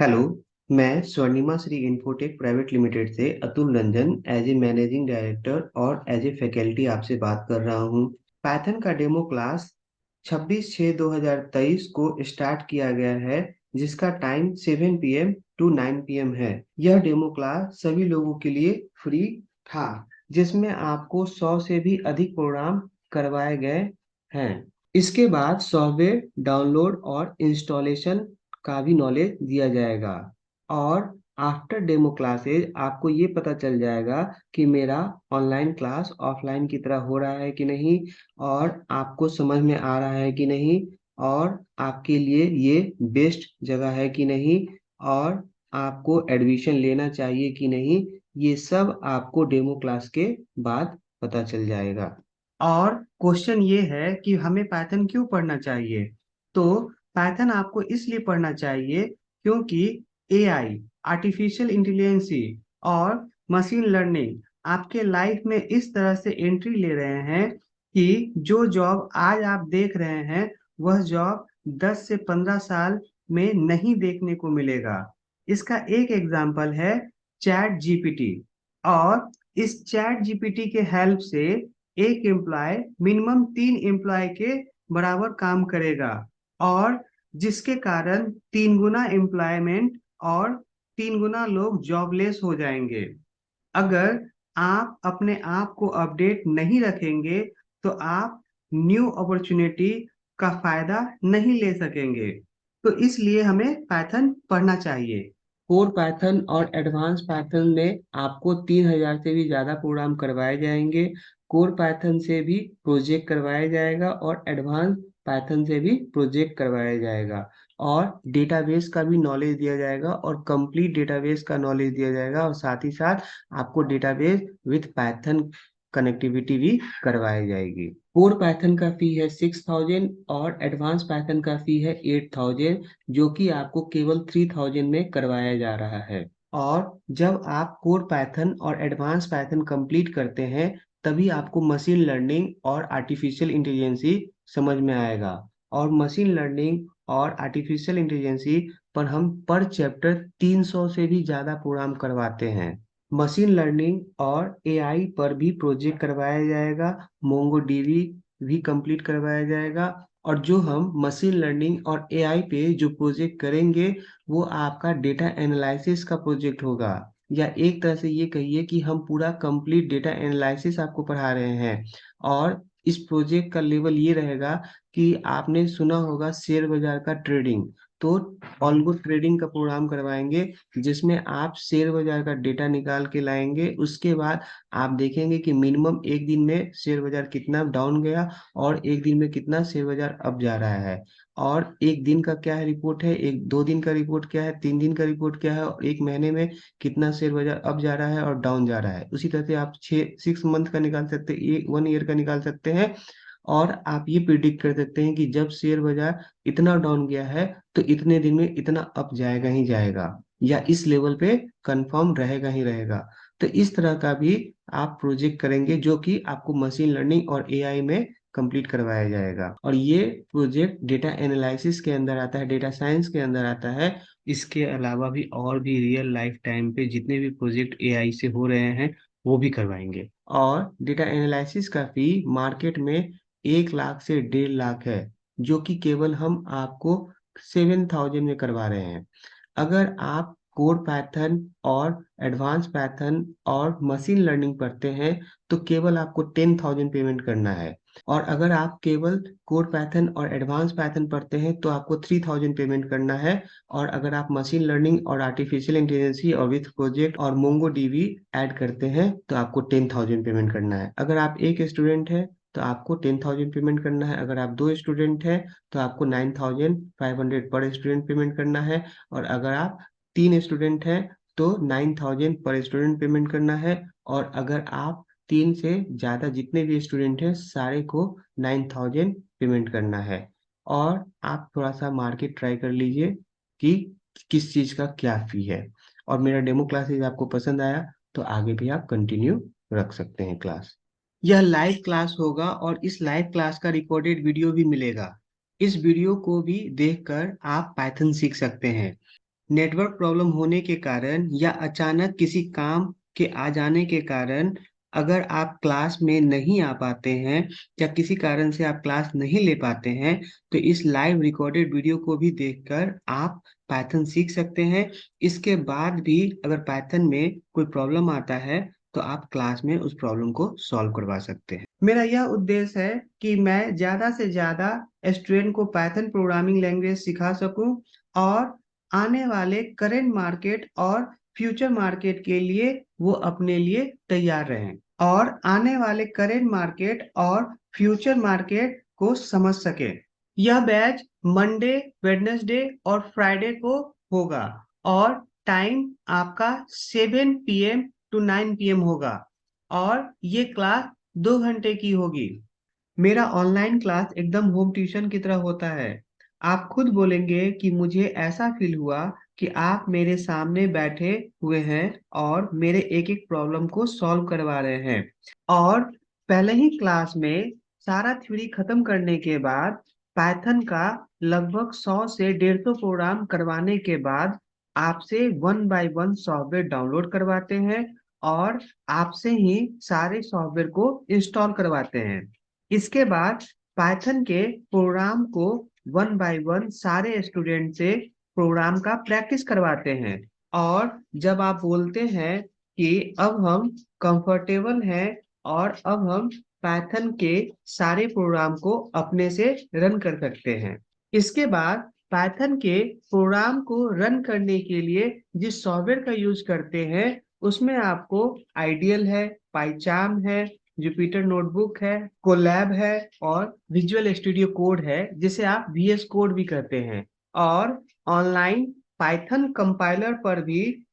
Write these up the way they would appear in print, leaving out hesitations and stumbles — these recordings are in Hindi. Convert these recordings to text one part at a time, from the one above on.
हेलो। मैं Swarnima Shri infotech private limited से Atul Ranjan as a managing director और एज ए फैकल्टी आपसे बात कर रहा हूँ। पाइथन का डेमो क्लास 26/6/2023 को स्टार्ट किया गया है, जिसका टाइम 7 PM टू 9 PM है। यह डेमो क्लास सभी लोगों के लिए फ्री था, जिसमें आपको 100 से भी अधिक प्रोग्राम करवाए गए हैं। इसके बाद सॉफ्टवेयर डाउनलोड और इंस्टॉलेशन का भी नॉलेज दिया जाएगा। और आफ्टर डेमो क्लासेज आपको ये पता चल जाएगा कि मेरा ऑनलाइन क्लास ऑफलाइन की तरह हो रहा है कि नहीं, और आपको समझ में आ रहा है कि नहीं, और आपके लिए ये बेस्ट जगह है कि नहीं, और आपको एडमिशन लेना चाहिए कि नहीं। ये सब आपको डेमो क्लास के बाद पता चल जाएगा। और क्वेश्चन ये है कि हमें पाइथन क्यों पढ़ना चाहिए। तो पाइथन आपको इसलिए पढ़ना चाहिए क्योंकि एआई, आर्टिफिशियल इंटेलिजेंसी और मशीन लर्निंग आपके लाइफ में इस तरह से एंट्री ले रहे हैं कि जो जॉब आज आप देख रहे हैं, वह जॉब 10 से 15 साल में नहीं देखने को मिलेगा। इसका एक एग्जाम्पल है चैट जीपीटी। और इस चैट जीपीटी के हेल्प से एक एम्प्लॉय मिनिमम 3 एम्प्लॉय के बराबर काम करेगा, और जिसके कारण 3 गुना एम्प्लॉयमेंट और 3 गुना लोग जॉबलेस हो जाएंगे। अगर आप अपने आप को अपडेट नहीं रखेंगे तो आप न्यू अपॉर्चुनिटी का फायदा नहीं ले सकेंगे। तो इसलिए हमें पाइथन पढ़ना चाहिए। कोर पाइथन और एडवांस पाइथन में आपको 3,000 से भी ज़्यादा प्रोग्राम करवाए जाएंगे। कोर पाइथन से भी प्रोजेक्ट करवाया जाएगा और एडवांस पाइथन से भी प्रोजेक्ट करवाया जाएगा। और डेटाबेस का भी नॉलेज दिया जाएगा और कंप्लीट डेटाबेस का नॉलेज दिया जाएगा, और साथ ही साथ आपको डेटाबेस विथ पाइथन कनेक्टिविटी भी करवाई जाएगी। कोर पाइथन का फी है 6,000 और एडवांस पाइथन का फी है 8,000, जो कि आपको केवल 3,000 में करवाया जा रहा है। और जब आप कोर पाइथन और एडवांस पाइथन कंप्लीट करते हैं, तभी आपको मशीन लर्निंग और आर्टिफिशियल इंटेलिजेंसी समझ में आएगा। और मशीन लर्निंग और आर्टिफिशियल इंटेलिजेंसी पर हम पर चैप्टर 300 से भी ज़्यादा प्रोग्राम करवाते हैं। मशीन लर्निंग और एआई पर भी प्रोजेक्ट करवाया जाएगा, मोंगो डीबी भी कंप्लीट करवाया जाएगा। और जो हम मशीन लर्निंग और एआई पे जो प्रोजेक्ट करेंगे, वो आपका डेटा एनालिसिस का प्रोजेक्ट होगा। या एक तरह से ये कहिए कि हम पूरा कंप्लीट डेटा एनालिसिस आपको पढ़ा रहे हैं। और इस प्रोजेक्ट का लेवल ये रहेगा कि आपने सुना होगा शेयर बाजार का ट्रेडिंग, तो ऑल्गो ट्रेडिंग का प्रोग्राम करवाएंगे, जिसमें आप शेयर बाजार का डेटा निकाल के लाएंगे। उसके बाद आप देखेंगे कि मिनिमम एक दिन में शेयर बाजार कितना डाउन गया और एक दिन में कितना शेयर बाजार अप जा रहा है। और एक दिन का क्या है रिपोर्ट है, एक 2 दिन का रिपोर्ट क्या है, 3 दिन का रिपोर्ट क्या है, और एक महीने में कितना शेयर बाजार अप जा रहा है और डाउन जा रहा है। उसी तरह से आप 6 मंथ का निकाल सकते हैं, 1 ईयर का निकाल सकते हैं। और आप ये प्रिडिक्ट कर सकते हैं कि जब शेयर बाजार इतना डाउन गया है, तो इतने दिन में इतना अप जाएगा ही जाएगा, या इस लेवल पे कंफर्म रहेगा ही रहेगा। तो इस तरह का भी आप प्रोजेक्ट करेंगे, जो कि आपको मशीन लर्निंग और एआई में कंप्लीट करवाया जाएगा। और ये प्रोजेक्ट डेटा एनालिसिस के अंदर आता है, डेटा साइंस के अंदर आता है। इसके अलावा भी और भी रियल लाइफ टाइम पे जितने भी प्रोजेक्ट एआई से हो रहे हैं, वो भी करवाएंगे। और डेटा एनालिसिस का फी मार्केट में 1 लाख से 1.5 लाख है, जो कि केवल हम आपको 7,000 में करवा रहे हैं। अगर आप कोर पैथर्न और एडवांस पैथर्न और मशीन लर्निंग पढ़ते हैं, तो केवल आपको 10,000 पेमेंट करना है। और अगर आप केवल कोर पैथर्न और एडवांस पैथर्न पढ़ते हैं, तो आपको 3,000 पेमेंट करना है। और अगर आप मशीन लर्निंग और आर्टिफिशियल इंटेलिजेंसी और विथ प्रोजेक्ट और मोंगो डीबी ऐड करते हैं, तो आपको 10,000 पेमेंट करना है। अगर आप एक स्टूडेंट हैं, तो आपको 10,000 पेमेंट करना है। अगर आप 2 स्टूडेंट हैं, तो आपको 9,500 पर स्टूडेंट पेमेंट करना है। और अगर आप 3 स्टूडेंट हैं, तो 9,000 पर स्टूडेंट पेमेंट करना है। और अगर आप 3 से ज़्यादा जितने भी स्टूडेंट हैं, सारे को 9,000 पेमेंट करना है। और आप थोड़ा सा मार्केट ट्राई कर लीजिए कि किस चीज़ का क्या फी है। और मेरा डेमो क्लासेस आपको पसंद आया, तो आगे भी आप कंटिन्यू रख सकते हैं क्लास। यह लाइव क्लास होगा और इस लाइव क्लास का रिकॉर्डेड वीडियो भी मिलेगा। इस वीडियो को भी देखकर आप पाइथन सीख सकते हैं। नेटवर्क प्रॉब्लम होने के कारण या अचानक किसी काम के आ जाने के कारण अगर आप क्लास में नहीं आ पाते हैं या किसी कारण से आप क्लास नहीं ले पाते हैं, तो इस लाइव रिकॉर्डेड वीडियो को भी देखकर आप पाइथन सीख सकते हैं। इसके बाद भी अगर पाइथन में कोई प्रॉब्लम आता है तो आप क्लास में उस प्रॉब्लम को सॉल्व करवा सकते हैं। मेरा यह उद्देश्य है कि मैं ज़्यादा से ज़्यादा स्टूडेंट को पाइथन प्रोग्रामिंग लैंग्वेज सिखा सकूं और आने वाले करेंट मार्केट और फ्यूचर मार्केट के लिए वो अपने लिए तैयार रहें और आने वाले करेंट मार्केट और फ्यूचर मार्केट को समझ सके। यह बैच मंडे, वेडनेसडे और फ्राइडे को होगा और टाइम आपका 7 PM टू 9 PM होगा और ये क्लास 2 घंटे की होगी। मेरा ऑनलाइन क्लास एकदम होम ट्यूशन की तरह होता है। आप खुद बोलेंगे कि मुझे ऐसा फील हुआ कि आप मेरे सामने बैठे हुए हैं और मेरे एक एक प्रॉब्लम को सॉल्व करवा रहे हैं। और पहले ही क्लास में सारा थ्योरी खत्म करने के बाद पाइथन का लगभग 100 से 150 प्रोग्राम करवाने के बाद आपसे one by one software download करवाते हैं और आपसे ही सारे सॉफ्टवेयर को इंस्टॉल करवाते हैं। इसके बाद पाइथन के प्रोग्राम को वन बाय वन सारे स्टूडेंट से प्रोग्राम का प्रैक्टिस करवाते हैं और जब आप बोलते हैं कि अब हम कंफर्टेबल हैं और अब हम पाइथन के सारे प्रोग्राम को अपने से रन कर सकते हैं। इसके बाद पाइथन के प्रोग्राम को रन करने के लिए जिस सॉफ्टवेयर का यूज करते हैं उसमें आपको आइडियल है, पाइचार्म है, जुपिटर नोटबुक है, कोलैब है और विजुअल स्टूडियो कोड है जिसे आप VS कोड भी कहते हैं। और ऑनलाइन पाइथन कंपाइलर पर भी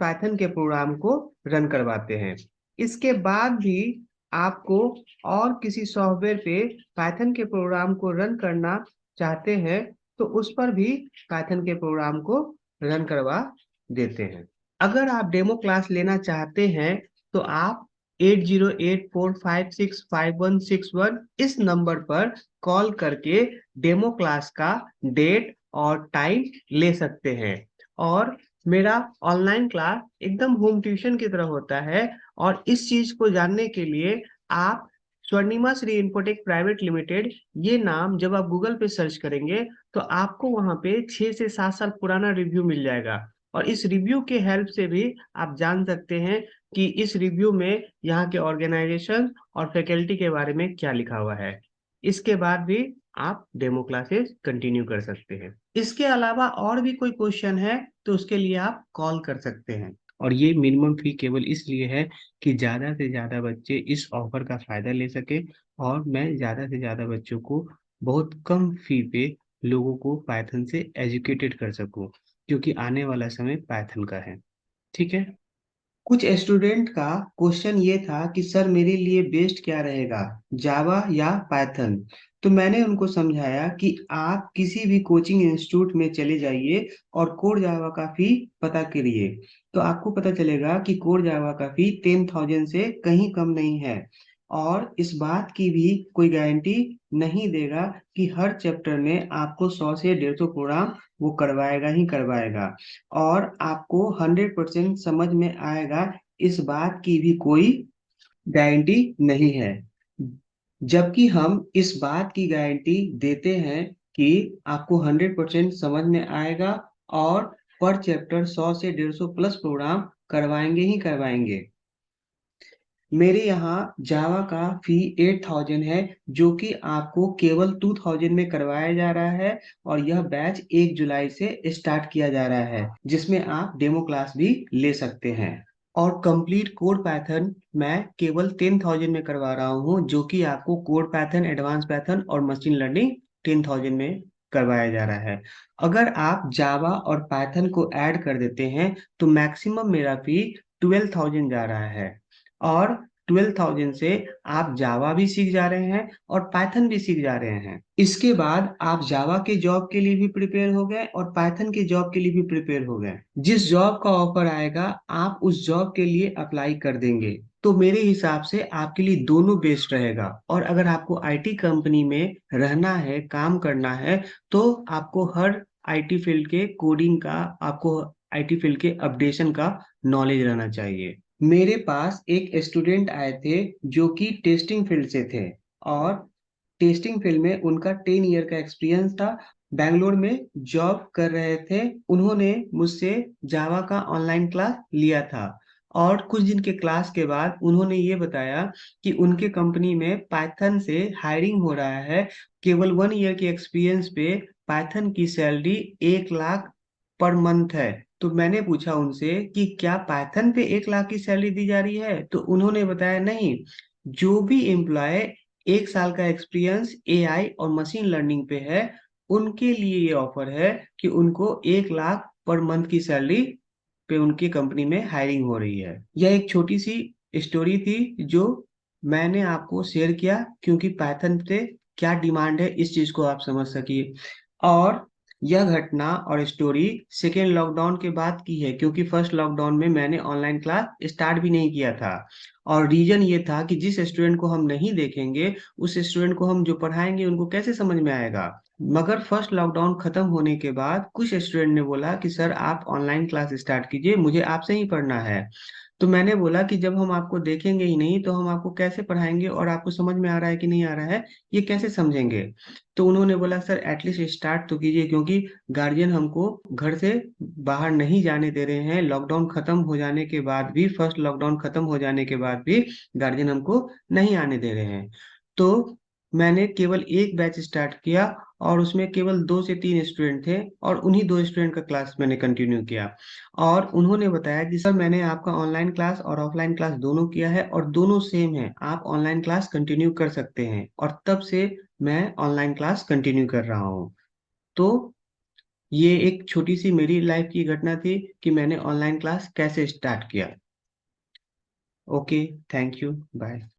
पाइथन के प्रोग्राम को रन करवाते हैं। इसके बाद भी आपको और किसी सॉफ्टवेयर पे पाइथन के प्रोग्राम को रन करना चाहते हैं तो उस पर भी पाइथन के प्रोग्राम को रन करवा देते हैं। अगर आप डेमो क्लास लेना चाहते हैं तो आप 8084565161 इस नंबर पर कॉल करके डेमो क्लास का डेट और टाइम ले सकते हैं। और मेरा ऑनलाइन क्लास एकदम होम ट्यूशन की तरह होता है और इस चीज को जानने के लिए आप Swarnima Shri infotech private limited ये नाम जब आप गूगल पे सर्च करेंगे तो आपको वहां पे 6 से 7 साल पुराना रिव्यू मिल जाएगा और इस रिव्यू के हेल्प से भी आप जान सकते हैं कि इस रिव्यू में यहाँ के ऑर्गेनाइजेशन और फैकल्टी के बारे में क्या लिखा हुआ है। इसके बाद भी आप डेमो क्लासेस कंटिन्यू कर सकते हैं। इसके अलावा और भी कोई क्वेश्चन है तो उसके लिए आप कॉल कर सकते हैं। और ये मिनिमम फी केवल इसलिए है कि ज़्यादा से ज़्यादा बच्चे इस ऑफर का फ़ायदा ले सके और मैं ज़्यादा से ज़्यादा बच्चों को बहुत कम फी पे लोगों को पाइथन से एजुकेटेड कर सकूं, क्योंकि आने वाला समय पाइथन का है। ठीक है। कुछ स्टूडेंट का क्वेश्चन ये था कि सर मेरे लिए बेस्ट क्या रहेगा, जावा या पाइथन। तो मैंने उनको समझाया कि आप किसी भी कोचिंग इंस्टीट्यूट में चले जाइए और कोर जावा का फी पता करिए, तो आपको पता चलेगा कि कोर जावा का फी 10,000 से कहीं कम नहीं है। और इस बात की भी कोई गारंटी नहीं देगा कि हर चैप्टर में आपको 100 से 150 प्रोग्राम वो करवाएगा ही करवाएगा और आपको 100% समझ में आएगा, इस बात की भी कोई गारंटी नहीं है। जबकि हम इस बात की गारंटी देते हैं कि आपको 100% समझ में आएगा और पर चैप्टर 100 से 150 प्लस प्रोग्राम करवाएंगे ही करवाएंगे। मेरे यहाँ जावा का फी 8,000 है जो कि आपको केवल 2,000 में करवाया जा रहा है और यह बैच 1 जुलाई से स्टार्ट किया जा रहा है जिसमें आप डेमो क्लास भी ले सकते हैं। और कंप्लीट कोड पैथर्न मैं केवल 10,000 में करवा रहा हूँ जो कि आपको कोड पैथर्न, एडवांस पैथर्न और मशीन लर्निंग 10,000 में करवाया जा रहा है। अगर आप जावा और पाइथन को ऐड कर देते हैं तो मैक्सिमम मेरा फी 12,000 जा रहा है और 12,000 से आप जावा भी सीख जा रहे हैं और पाइथन भी सीख जा रहे हैं। इसके बाद आप जावा के जॉब के लिए भी प्रिपेयर हो गए और पाइथन के जॉब के लिए भी प्रिपेयर हो गए। जिस जॉब का ऑफर आएगा आप उस जॉब के लिए अप्लाई कर देंगे, तो मेरे हिसाब से आपके लिए दोनों बेस्ट रहेगा। और अगर आपको IT कंपनी में रहना है, काम करना है, तो आपको हर आईटी फील्ड के कोडिंग का, आपको आईटी फील्ड के अपडेशन का नॉलेज रहना चाहिए। मेरे पास एक स्टूडेंट आए थे जो कि टेस्टिंग फील्ड से थे, और टेस्टिंग फील्ड में उनका 10 ईयर का एक्सपीरियंस था। बैंगलोर में जॉब कर रहे थे। उन्होंने मुझसे जावा का ऑनलाइन क्लास लिया था, और कुछ दिन के क्लास के बाद उन्होंने ये बताया कि उनके कंपनी में पाइथन से हायरिंग हो रहा है। केवल 1 ईयर के एक्सपीरियंस पे पाइथन की सैलरी 1 लाख पर मंथ है। तो मैंने पूछा उनसे कि क्या पाइथन पे 1 लाख की सैलरी दी जा रही है, तो उन्होंने बताया नहीं, जो भी एम्प्लॉय 1 साल का एक्सपीरियंस एआई और मशीन लर्निंग पे है, उनके लिए ये ऑफर है कि उनको 1 लाख पर मंथ की सैलरी पे उनकी कंपनी में हायरिंग हो रही है। यह एक छोटी सी स्टोरी थी जो मैंने आपको शेयर किया, क्योंकि पाइथन पे क्या डिमांड है इस चीज को आप समझ सकिए। और यह घटना और स्टोरी सेकेंड लॉकडाउन के बाद की है, क्योंकि फर्स्ट लॉकडाउन में मैंने ऑनलाइन क्लास स्टार्ट भी नहीं किया था। और रीजन ये था कि जिस स्टूडेंट को हम नहीं देखेंगे, उस स्टूडेंट को हम जो पढ़ाएंगे उनको कैसे समझ में आएगा। मगर फर्स्ट लॉकडाउन खत्म होने के बाद कुछ स्टूडेंट ने बोला कि सर आप ऑनलाइन क्लास स्टार्ट कीजिए, मुझे आपसे ही पढ़ना है। तो मैंने बोला कि जब हम आपको देखेंगे ही नहीं तो हम आपको कैसे पढ़ाएंगे, और आपको समझ में आ रहा है कि नहीं आ रहा है ये कैसे समझेंगे। तो उन्होंने बोला सर एटलीस्ट स्टार्ट तो कीजिए, क्योंकि गार्जियन हमको घर से बाहर नहीं जाने दे रहे हैं। लॉकडाउन खत्म हो जाने के बाद भी, फर्स्ट लॉकडाउन खत्म हो जाने के बाद भी गार्जियन हमको नहीं आने दे रहे हैं। तो मैंने केवल एक बैच स्टार्ट किया, और उसमें केवल 2 से 3 स्टूडेंट थे, और उन्हीं 2 स्टूडेंट का क्लास मैंने कंटिन्यू किया। और उन्होंने बताया कि सर मैंने आपका ऑनलाइन क्लास और ऑफलाइन क्लास दोनों किया है, और दोनों सेम है, आप ऑनलाइन क्लास कंटिन्यू कर सकते हैं। और तब से मैं ऑनलाइन क्लास कंटिन्यू कर रहा हूँ। तो ये एक छोटी सी मेरी लाइफ की घटना थी कि मैंने ऑनलाइन क्लास कैसे स्टार्ट किया। Okay, thank you, bye.